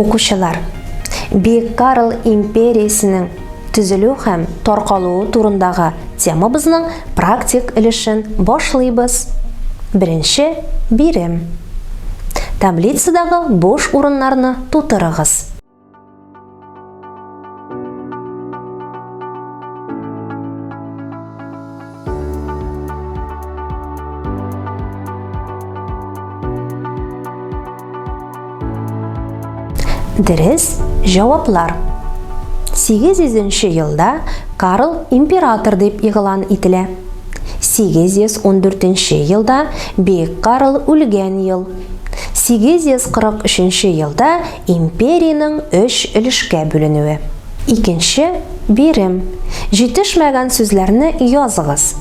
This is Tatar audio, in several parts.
Укучылар, Бейік Карл империясының түзілу һәм тарқалуы турындағы темабызның практик өлешен башлыйбыз. Беренче бирем. Таблицадағы бош урыннарны тутырыгыз. Дөрес җаваплар. 800 елда Карл император дип игълан ителә. 814 елда Бейік Карл үлгән ел. 843 елда империяның 3 өлешкә бүленүе. Икенче бирем. Җитешмәгән сүзләрне языгыз.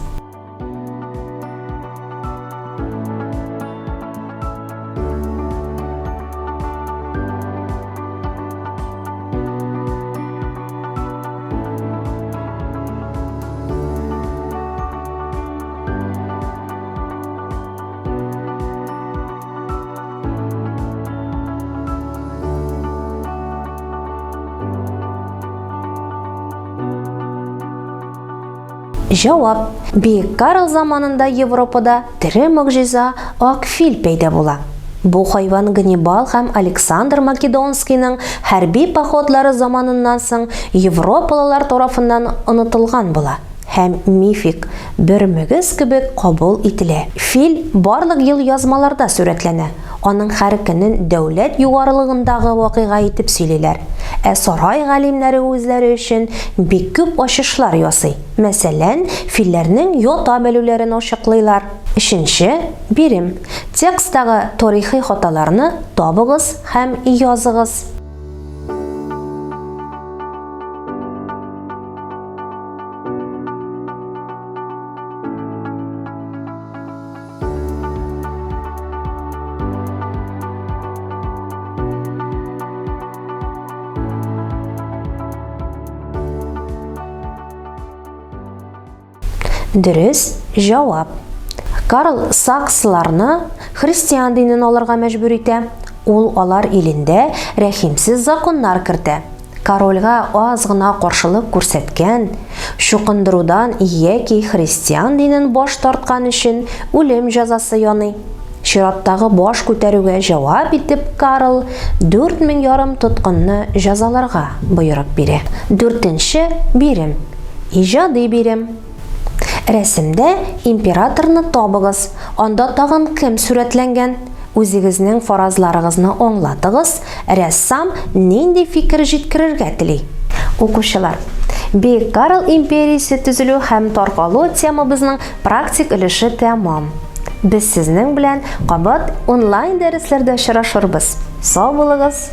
Җавап. Бейік Карл заманында Европада тере мөгҗиза ак фил пәйда була. Бу хайван Ганнибал һәм Александр Македонскийның хәрби походлары заманыннан соң европалылар тарафыннан онытылган була һәм мифик бер мөгез кебек кабул ителә. Фил барлык ел язмаларда сурәтләнә. Аның һәр көнен дәүләт югарылыгындагы вакыйга итеп сөйлиләр. Сарай галимнәре үзләре өчен бик күп ачышлар ясый. Мәсәлән, филләрнең ята белүләрен ачыклыйлар. Өченче бирем. Текстагы тарихи хаталарны табыгыз һәм языгыз. Дөрес җавап. Карл саксыларны христиан динен алырга мәҗбүр итә. Ул алар илендә рәхимсез законнар кертә. Корольга аз гына каршылык күрсәткән, шукындырудан яки христиан динен баш тарткан өчен үлем җәзасы яный. Чираттагы баш күтәрүгә җавап итеп Карл 4000 ярым тоткынны җәзаларга боерык бирә. Дүртенче бирем. Иҗади бирем. Рәсемдә императорны табыгыз. Анда тагын кем сурәтләнгән? Үзегезнең фаразларыгызны аңлатыгыз. Рәссам нинди фикер җиткерергә тели? Укучылар, Бейік Карл империясе төзелү һәм таркалу темабызның практик өлеше тәмам. Без сезнең белән кабат онлайн дәресләрдә очрашырбыз. Сау булыгыз!